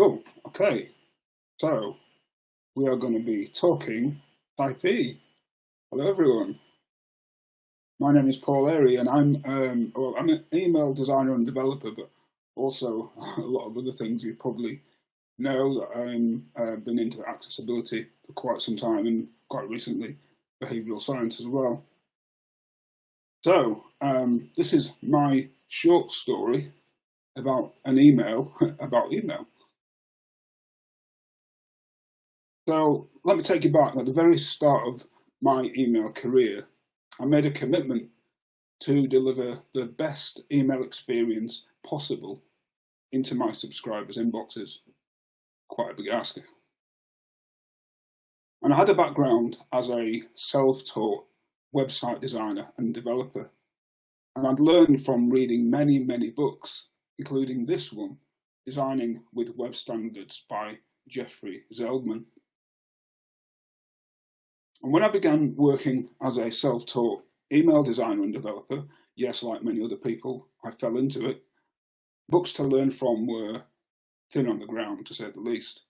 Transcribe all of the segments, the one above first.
Cool. Okay. So we are going to be talking Type E. Hello, everyone. My name is Paul Airy, and I'm an email designer and developer, but also a lot of other things. You probably know that I've been into accessibility for quite some time, and quite recently behavioural science as well. So this is my short story about an email about email. So let me take you back. At the very start of my email career, I made a commitment to deliver the best email experience possible into my subscribers' inboxes. Quite a big ask. And I had a background as a self-taught website designer and developer. And I'd learned from reading many, many books, including this one, Designing with Web Standards by Jeffrey Zeldman. And when I began working as a self-taught email designer and developer, yes, like many other people, I fell into it. Books to learn from were thin on the ground, to say the least.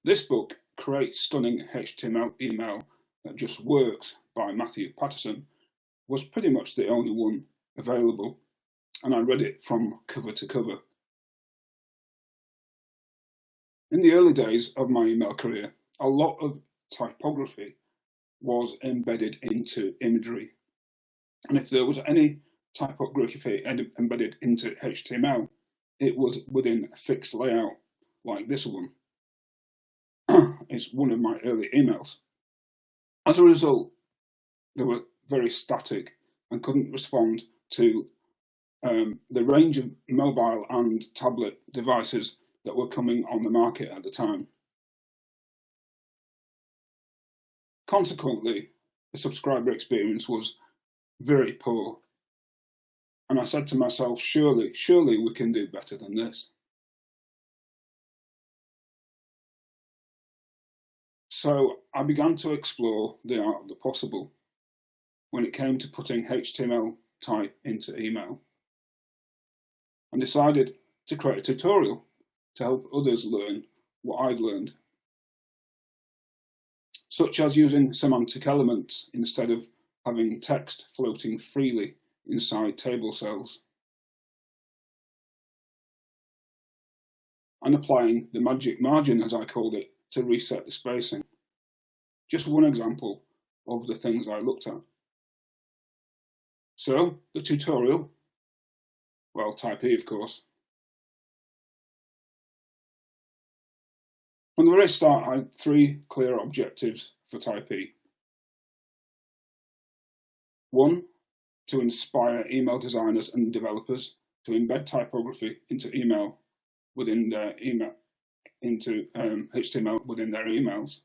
This book, Create Stunning HTML Email That Just Works by Matthew Patterson, was pretty much the only one available, and I read it from cover to cover. In the early days of my email career, a lot of typography was embedded into imagery. And if there was any typography embedded into HTML, it was within a fixed layout like this one. It's one of my early emails. As a result, they were very static and couldn't respond to the range of mobile and tablet devices that were coming on the market at the time. Consequently, the subscriber experience was very poor. And I said to myself, surely we can do better than this. So I began to explore the art of the possible when it came to putting HTML type into email, and decided to create a tutorial to help others learn what I'd learned, such as using semantic elements instead of having text floating freely inside table cells, and applying the magic margin, as I called it, to reset the spacing. Just one example of the things I looked at. So the tutorial, well, Type E, of course. From the very start, I had 3 clear objectives for Type E. 1, to inspire email designers and developers to embed typography into email within their email, into HTML within their emails.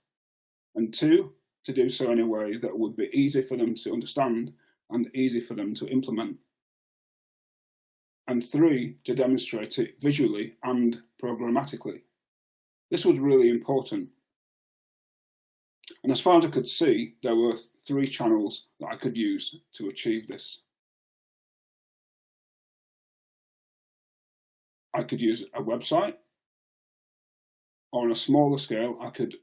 And 2, to do so in a way that would be easy for them to understand and easy for them to implement. And 3, to demonstrate it visually and programmatically. This was really important. And as far as I could see, there were 3 channels that I could use to achieve this. I could use a website, or on a smaller scale, I could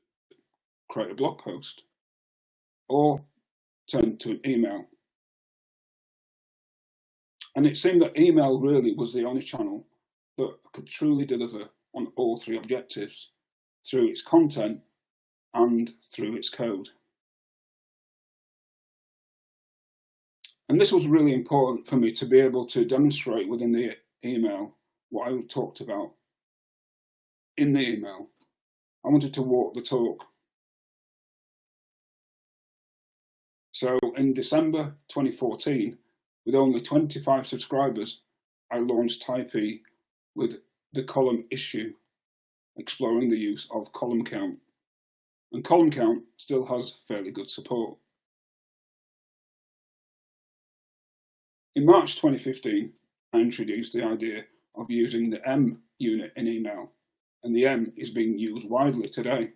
create a blog post, or turn to an email. And it seemed that email really was the only channel that could truly deliver on all 3 objectives, through its content and through its code. And this was really important for me to be able to demonstrate within the email what I talked about in the email. I wanted to walk the talk. So in December 2014, with only 25 subscribers, I launched Type E with the column issue, exploring the use of column count. And column count still has fairly good support. In March 2015, I introduced the idea of using the M unit in email, and the M is being used widely today.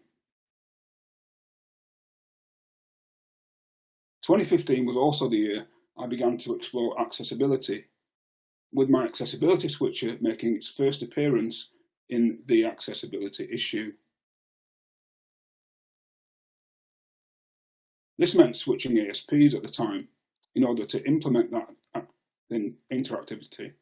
2015 was also the year I began to explore accessibility, with my accessibility switcher making its first appearance in the accessibility issue. This meant switching ASPs at the time in order to implement that in interactivity.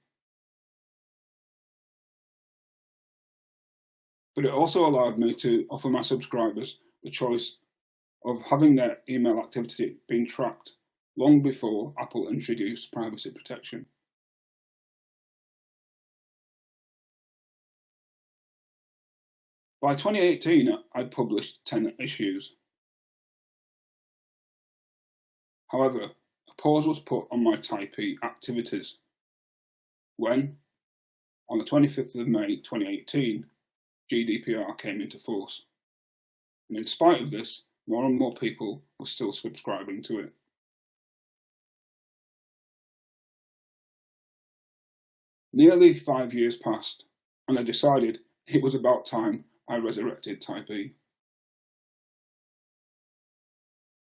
But it also allowed me to offer my subscribers the choice of having their email activity being tracked long before Apple introduced privacy protection. By 2018, I'd published 10 issues. However, a pause was put on my Typee activities when, on the 25th of May 2018, GDPR came into force. And in spite of this, more and more people were still subscribing to it. Nearly 5 years passed, and I decided it was about time I resurrected Typee.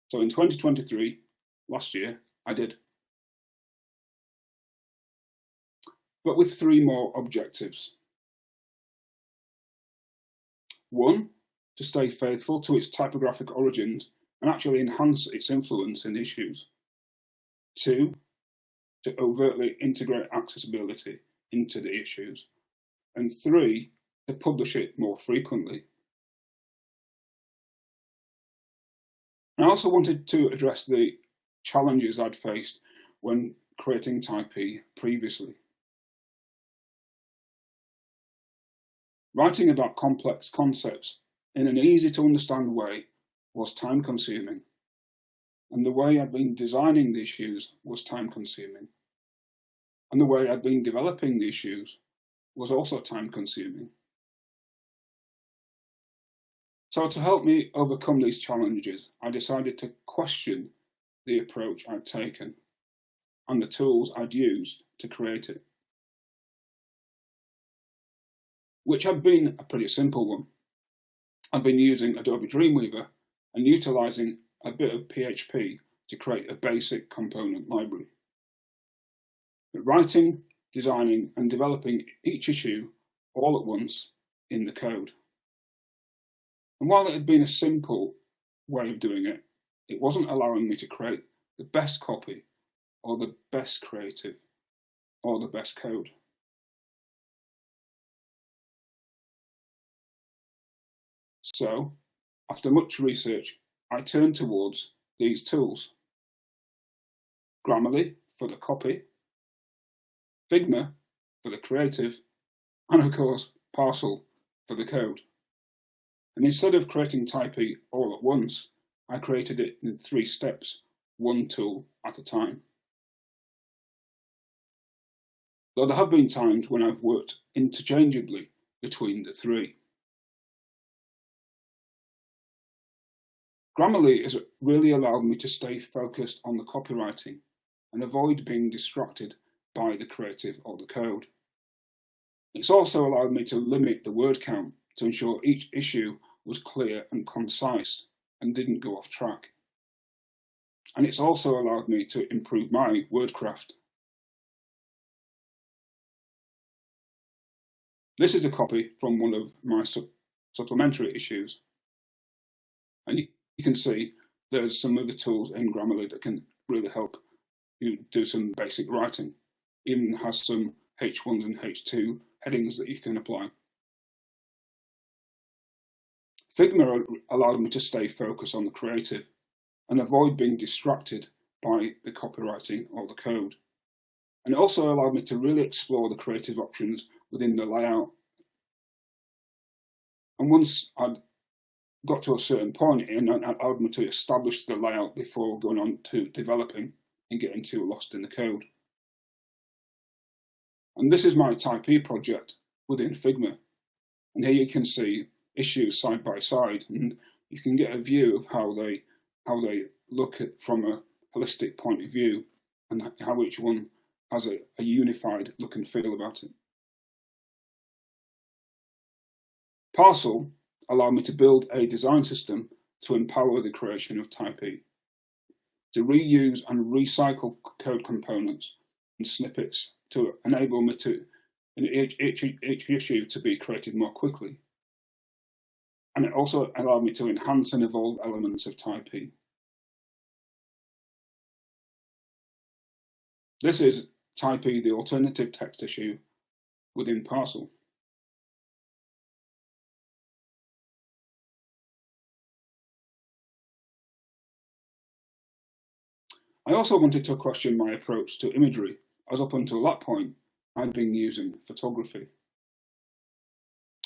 So in 2023, last year, I did. But with 3 more objectives. 1, to stay faithful to its typographic origins and actually enhance its influence in issues. 2, to overtly integrate accessibility into the issues. And 3, to publish it more frequently. I also wanted to address the challenges I'd faced when creating Typee previously. Writing about complex concepts in an easy to understand way was time consuming, and the way I'd been designing the issues was time consuming, and the way I'd been developing the issues was also time consuming. So to help me overcome these challenges, I decided to question the approach I'd taken and the tools I'd used to create it, which had been a pretty simple one. I've been using Adobe Dreamweaver and utilising a bit of PHP to create a basic component library. But writing, designing and developing each issue all at once in the code. And while it had been a simple way of doing it, it wasn't allowing me to create the best copy or the best creative or the best code. So, after much research, I turned towards these tools. Grammarly for the copy, Figma for the creative, and of course, Parcel for the code. And instead of creating Typee all at once, I created it in 3 steps, one tool at a time. Though there have been times when I've worked interchangeably between the 3. Grammarly has really allowed me to stay focused on the copywriting and avoid being distracted by the creative or the code. It's also allowed me to limit the word count to ensure each issue was clear and concise and didn't go off track. And it's also allowed me to improve my wordcraft. This is a copy from one of my supplementary issues. And you can see there's some other tools in Grammarly that can really help you do some basic writing. Even has some H1 and H2 headings that you can apply. Figma allowed me to stay focused on the creative and avoid being distracted by the copywriting or the code. And it also allowed me to really explore the creative options within the layout. And once I'd got to a certain point, it allowed me to establish the layout before going on to developing and getting too lost in the code. And this is my Typee project within Figma. And here you can see issues side by side, and you can get a view of how they look at from a holistic point of view and how each one has a unified look and feel about it. Parcel allowed me to build a design system to empower the creation of Typee, to reuse and recycle code components and snippets to enable me to and each issue to be created more quickly. And it also allowed me to enhance and evolve elements of Typee. This is Typee, the alternative text issue within Parcel. I also wanted to question my approach to imagery, as up until that point, I'd been using photography.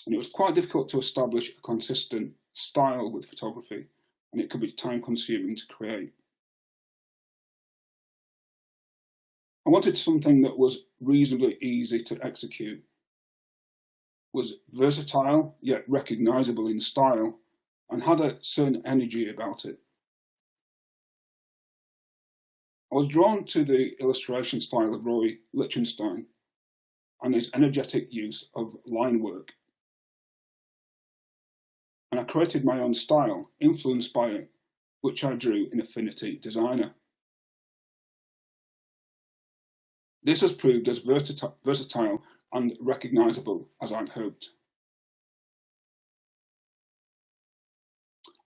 And it was quite difficult to establish a consistent style with photography, and it could be time-consuming to create. I wanted something that was reasonably easy to execute, was versatile yet recognizable in style, and had a certain energy about it. I was drawn to the illustration style of Roy Lichtenstein and his energetic use of line work. And I created my own style, influenced by it, which I drew in Affinity Designer. This has proved as versatile and recognizable as I'd hoped.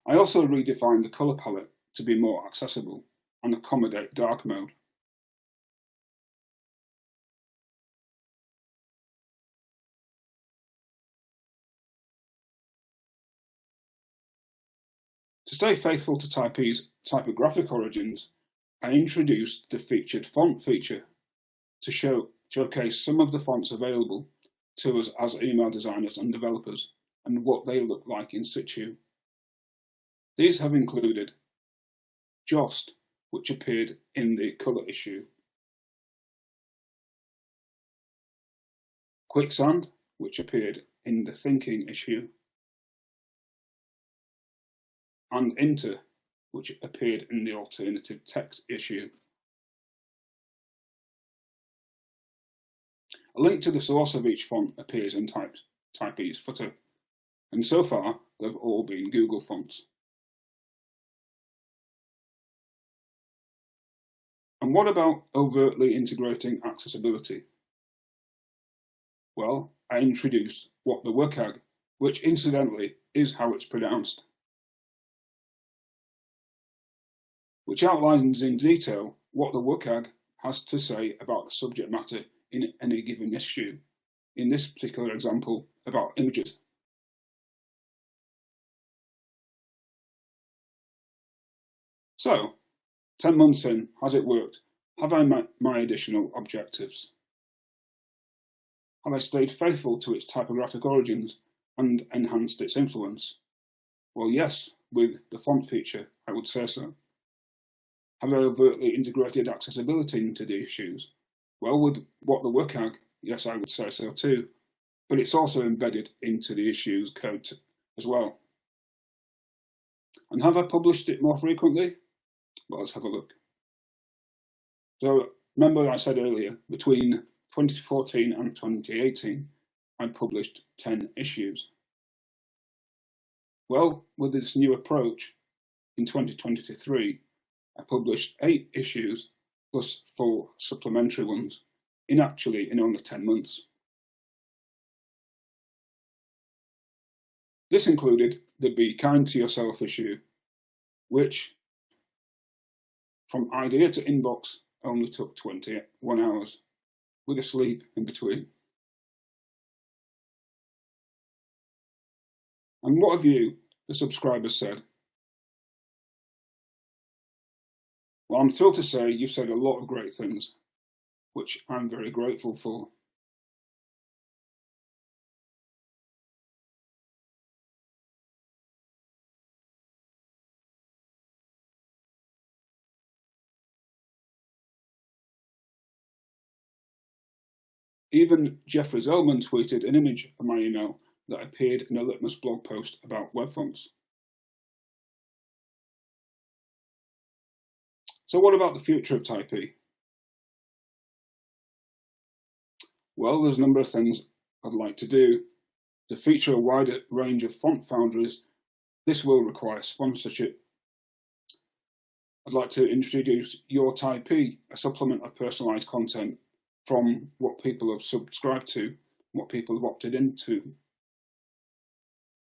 I also redefined the color palette to be more accessible and accommodate dark mode. To stay faithful to Typee's typographic origins, I introduced the featured font feature to showcase some of the fonts available to us as email designers and developers and what they look like in situ. These have included Jost, which appeared in the colour issue, Quicksand, which appeared in the Thinking issue, and Inter, which appeared in the Alternative Text issue. A link to the source of each font appears in Typee's footer, and so far they've all been Google fonts. And what about overtly integrating accessibility? Well, I introduced What the WCAG, which incidentally is how it's pronounced, which outlines in detail what the WCAG has to say about the subject matter in any given issue, in this particular example about images. So, 10 months in, has it worked? Have I met my additional objectives? Have I stayed faithful to its typographic origins and enhanced its influence? Well, yes, with the font feature, I would say so. Have I overtly integrated accessibility into the issues? Well, with What the WCAG, yes, I would say so too, but it's also embedded into the issue's code as well. And have I published it more frequently? Well, let's have a look. So, remember I said earlier, between 2014 and 2018, I published 10 issues. Well, with this new approach, in 2023, I published 8 issues plus 4 supplementary ones in only 10 months. This included the Be Kind to Yourself issue, which from idea to inbox only took 21 hours, with a sleep in between. And what have you, the subscribers, said? Well, I'm thrilled to say you've said a lot of great things, which I'm very grateful for. Even Jeffrey Zellman tweeted an image of my email that appeared in a Litmus blog post about web fonts. So what about the future of Typee? Well, there's a number of things I'd like to do. To feature a wider range of font foundries, this will require sponsorship. I'd like to introduce Your Typee, a supplement of personalized content from what people have subscribed to what people have opted into,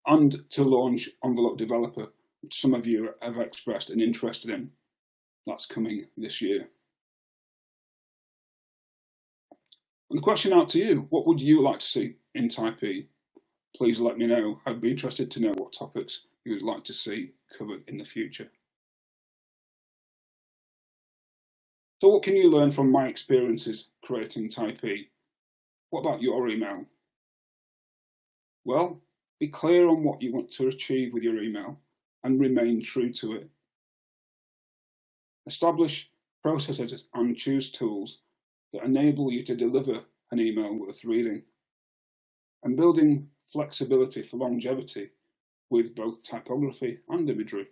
and to launch Envelope Developer, which some of you have expressed an interest in. That's coming this year. And the question out to you, what would you like to see in Type E? Please let me know. I'd be interested to know what topics you would like to see covered in the future. So what can you learn from my experiences creating Type E? What about your email? Well, be clear on what you want to achieve with your email and remain true to it. Establish processes and choose tools that enable you to deliver an email worth reading, and building flexibility for longevity with both typography and imagery.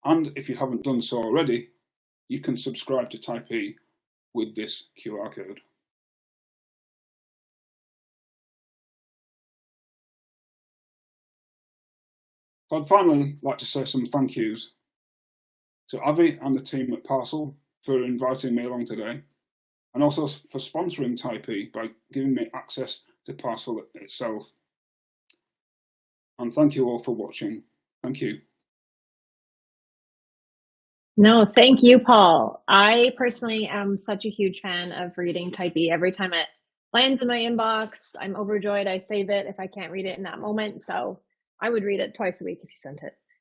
And if you haven't done so already, you can subscribe to Type E with this QR code. So I'd finally like to say some thank yous to Avi and the team at Parcel for inviting me along today, and also for sponsoring Type E by giving me access to Parcel itself. And thank you all for watching. Thank you. No, thank you, Paul. I personally am such a huge fan of reading Type E. Every time it lands in my inbox, I'm overjoyed. I save it if I can't read it in that moment. So I would read it twice a week if you sent it.